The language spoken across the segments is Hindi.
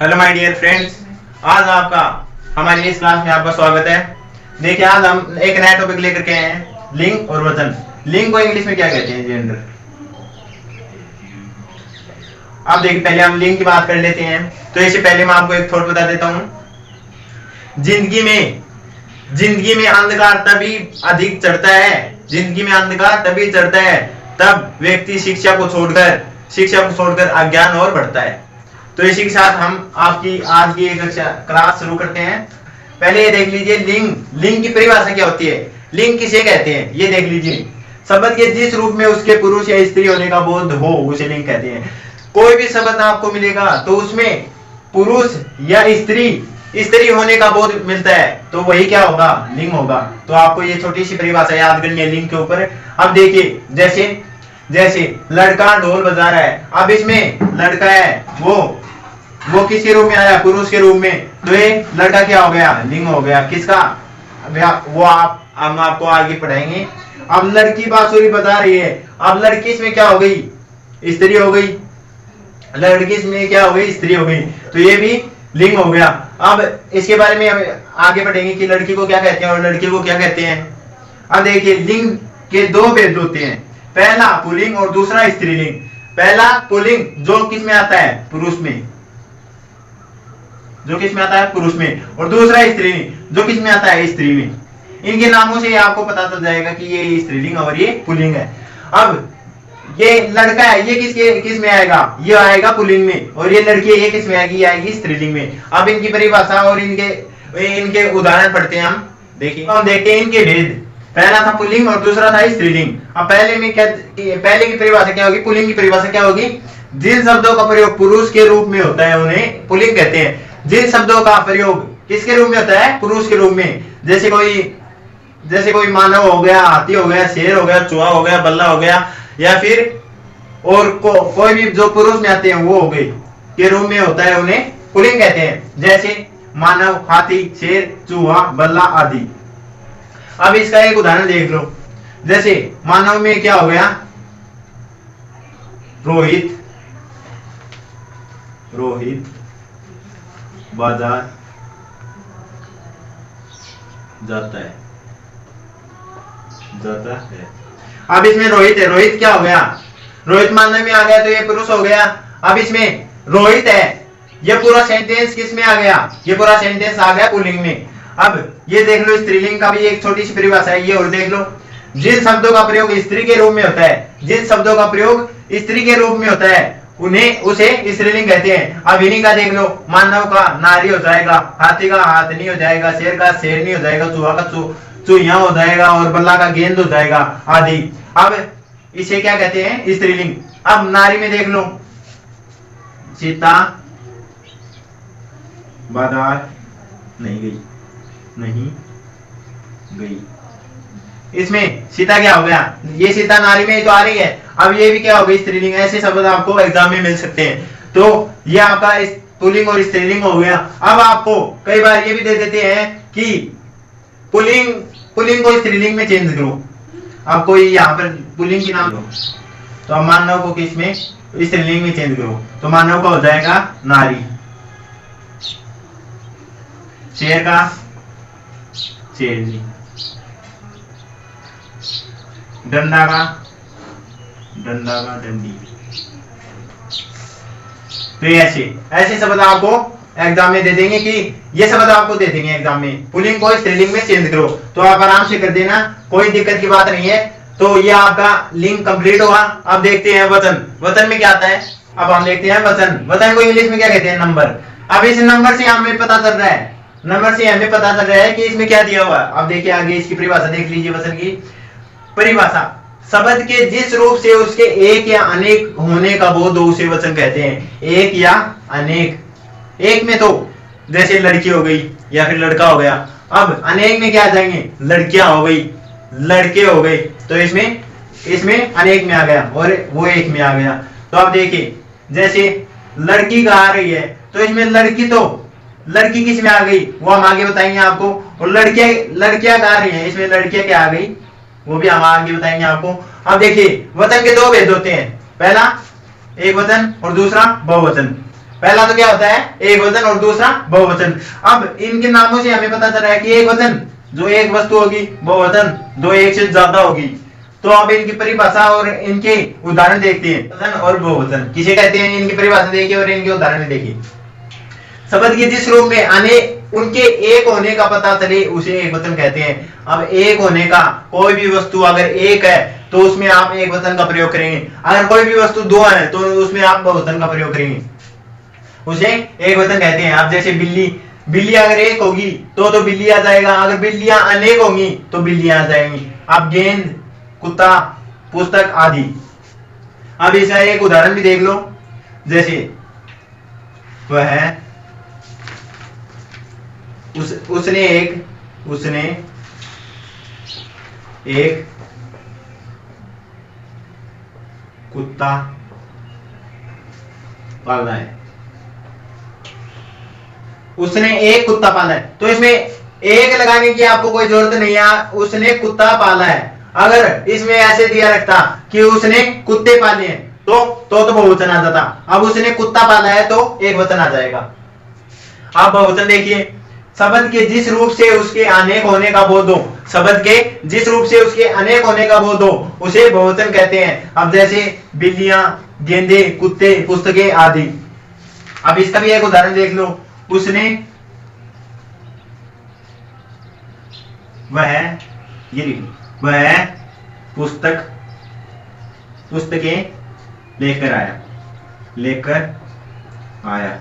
हेलो माय डियर फ्रेंड्स, आज आपका हमारी इस क्लास में आपका स्वागत है। देखिए, आज हम एक नया टॉपिक लेकर के आए हैं, लिंग और वचन। लिंग को इंग्लिश में क्या कहते हैं? जेंडर। अब देखिए, पहले हम लिंग की बात कर लेते हैं। तो इससे पहले मैं आपको एक थॉट बता देता हूं। जिंदगी में अंधकार तभी अधिक चढ़ता है, जिंदगी में अंधकार तभी चढ़ता है तब व्यक्ति शिक्षा को छोड़कर अज्ञान और बढ़ता है। तो इसी के साथ हम आपकी आज की एक क्लास शुरू करते हैं। पहले ये देख लीजिए, लिंग की परिभाषा क्या होती है, लिंग किसे कहते हैं, ये देख लीजिए। शब्द के जिस रूप में उसके पुरुष या स्त्री होने का बोध हो उसे लिंग कहते हैं। कोई भी शब्द आपको मिलेगा तो उसमें पुरुष या स्त्री होने का बोध मिलता है तो वही क्या होगा? लिंग होगा। तो आपको ये छोटी सी परिभाषा याद करनी है लिंग के ऊपर। अब देखिए, जैसे लड़का ढोल बजा रहा है, अब इसमें लड़का है वो किसके रूप में आया? पुरुष के रूप में। तो ये लड़का क्या हो गया? लिंग हो गया। किसका? वो हम आपको आगे पढ़ाएंगे। अब लड़की बांसुरी बजा रही है, अब लड़की इसमें क्या हो गई? स्त्री हो गई। लड़की इसमें क्या हो गई? स्त्री हो गई। तो ये भी लिंग हो गया। अब इसके बारे में हम आगे पढ़ेंगे कि लड़की को क्या कहते हैं और लड़के को क्या कहते हैं। अब देखिए, लिंग के दो भेद होते हैं, पहला पुल्लिंग और दूसरा स्त्रीलिंग। पहला पुल्लिंग जो किस में आता है? पुरुष में, जो किस में आता है? पुरुष में। और दूसरा स्त्रीलिंग जो किस में आता है? स्त्री में। इनके नामों से आपको पता चल जाएगा कि ये स्त्रीलिंग और ये पुल्लिंग है। अब ये लड़का है, ये किस में आएगा? ये आएगा पुल्लिंग में। और ये लड़की है, ये किस में आएगी? ये आएगी स्त्रीलिंग में। अब इनकी परिभाषा और इनके उदाहरण पढ़ते हैं हम। देखिए, हम देखते हैं इनके भेद। पहला था पुल्लिंग और दूसरा था स्त्रीलिंग। अब पहले की परिभाषा क्या होगी? पुल्लिंग की परिभाषा क्या होगी? जिन शब्दों का प्रयोग पुरुष के रूप में होता है उन्हें पुल्लिंग कहते हैं। जिन शब्दों का प्रयोग किसके रूप में होता है? पुरुष के रूप में। जैसे कोई मानव हो गया, हाथी हो गया, शेर हो गया, चूहा हो गया, बल्ला हो गया, या फिर और कोई भी जो पुरुष में आते हैं वो हो गए के रूप में होता है, उन्हें पुल्लिंग कहते हैं। जैसे मानव, हाथी, शेर, चूहा, बल्ला आदि। अब इसका एक उदाहरण देख लो। जैसे मानव में क्या हो गया? रोहित बाजार जाता है। अब इसमें रोहित है, रोहित क्या हो गया? रोहित मानव में आ गया तो ये पुरुष हो गया। अब इसमें रोहित है, ये पूरा सेंटेंस किस में आ गया? ये पूरा सेंटेंस आ गया पुल्लिंग में। अब ये देख लो, स्त्रीलिंग का भी एक छोटी सी परिभाषा है ये, और देख लो। जिन शब्दों का प्रयोग स्त्री के रूप में होता है, जिन शब्दों का प्रयोग स्त्री के रूप में होता है उसे स्त्रीलिंग कहते हैं। अब इन्हीं का देख लो, मानव का नारी हो जाएगा, हाथी का हाथनी हो जाएगा, शेर का शेरनी हो जाएगा, चूहा का चूहिया हो जाएगा, और बल्ला का गेंद हो जाएगा आदि। अब इसे क्या कहते हैं? स्त्रीलिंग। अब नारी में देख लो, सीता बाजार नहीं गई। इसमें सीता क्या हो गया? ये सीता नारी में ही तो आ रही है। अब ये भी क्या हो गई? स्त्रीलिंग। ऐसे शब्द आपको एग्जाम में मिल सकते हैं। तो ये आपका पुल्लिंग और स्त्रीलिंग हो गया। अब आपको कई बार ये भी दे देते हैं कि पुल्लिंग को स्त्रीलिंग में चेंज करो। अब कोई यहाँ पर पुल्लिंग की नाम लो, तो अब मानव को किस में? स्त्रीलिंग में चेंज करो, तो मानव का हो जाएगा नारी, शेर का शेरनी, डंडा का डंडी। तो ऐसे शब्द आपको एग्जाम में दे देंगे कि ये शब्द आपको दे देंगे एग्जाम में, पुल्लिंग को स्त्रीलिंग में चेंज करो। तो आप आराम से कर देना, कोई दिक्कत की बात नहीं है। तो ये आपका लिंग कंप्लीट होगा। अब देखते हैं वचन में क्या आता है। अब हम देखते हैं वचन को इंग्लिश में क्या कहते हैं? नंबर। अब इस नंबर से हमें पता चल रहा है कि इसमें क्या दिया हुआ है। अब देखिए आगे इसकी परिभाषा देख लीजिए। वचन की परिभाषा, शब्द के जिस रूप से उसके एक या अनेक होने का बोध हो उसे वचन कहते हैं। एक या अनेक। एक में तो जैसे लड़की हो गई या फिर लड़का हो गया। अब अनेक में क्या आ जाएंगे? लड़कियां हो गई, लड़के हो गए। तो इसमें अनेक में आ गया और वो एक में आ गया। तो अब देखिए, जैसे लड़की गा रही है तो इसमें लड़की किस में आ गई? वो हम आगे बताएंगे आपको। और लड़कियां गा रही हैं, इसमें लड़कियां क्या आ गई? वो भी हम आगे बताएंगे आपको। अब देखिए, वचन के दो भेद होते हैं। पहला एक वचन और दूसरा बहुवचन। पहला तो क्या होता है एक वचन और दूसरा बहुवचन। अब इनके नामों से हमें पता चल रहा है कि एक वचन जो एक वस्तु होगी, बहुवचन जो एक से ज्यादा होगी। तो अब इनकी परिभाषा और इनके उदाहरण देखते हैं। वचन और बहुवचन किसे कहते हैं, इनकी परिभाषा देखिए और इनके उदाहरण देखिए। शब्द के जिस रूप में आने उनके एक होने का पता चले उसे एक वचन कहते हैं। अब एक होने का, कोई भी वस्तु अगर एक है तो उसमें आप एक वचन का प्रयोग करेंगे, अगर कोई भी वस्तु दो है तो उसमें आप बहुवचन का प्रयोग करेंगे, उसे एक वचन कहते हैं। अब जैसे बिल्ली, बिल्ली अगर एक होगी तो बिल्ली आ जाएगा, अगर बिल्लियां अनेक होंगी तो बिल्लियां आ जाएंगी। अब गेंद, कुत्ता, पुस्तक आदि। अब इसका एक उदाहरण भी देख लो, जैसे वह है उसने एक कुत्ता पाला है। उसने एक कुत्ता पाला है, तो इसमें एक लगाने की आपको कोई जरूरत नहीं है, उसने कुत्ता पाला है। अगर इसमें ऐसे दिया रखता कि उसने कुत्ते पाले हैं तो बहुवचन आ जाता। अब उसने कुत्ता पाला है तो एक वचन आ जाएगा। आप बहुवचन देखिए, शब्द के जिस रूप से उसके अनेक होने का बोध हो, शब्द के जिस रूप से उसके अनेक होने का बोध हो उसे बहुवचन कहते हैं। अब जैसे बिल्लियां, गेंदे, कुत्ते, पुस्तकें आदि। अब इसका भी एक उदाहरण देख लो, उसने, वह पुस्तकें लेकर आया।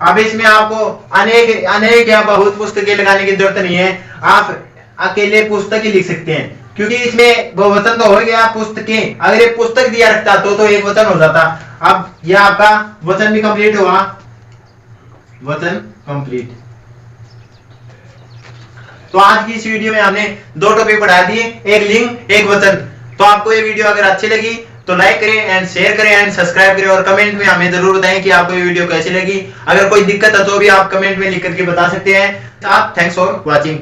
अब इसमें आपको अनेक या बहुत पुस्तकें लगाने की जरूरत नहीं है, आप अकेले पुस्तक ही लिख सकते हैं, क्योंकि इसमें बहुवचन तो हो गया पुस्तकें। अगर ये पुस्तक दिया रखता तो एक वचन हो जाता। अब यह आपका वचन भी कंप्लीट हुआ, वचन कंप्लीट। तो आज की इस वीडियो में हमने दो टॉपिक पढ़ा दिए, एक लिंग, एक वचन। तो आपको ये वीडियो अगर अच्छी लगी तो लाइक करें एंड शेयर करें एंड सब्सक्राइब करें, और कमेंट में हमें जरूर बताएं कि आपको ये वीडियो कैसी लगी। अगर कोई दिक्कत है तो भी आप कमेंट में लिख करके बता सकते हैं। Thanks for watching.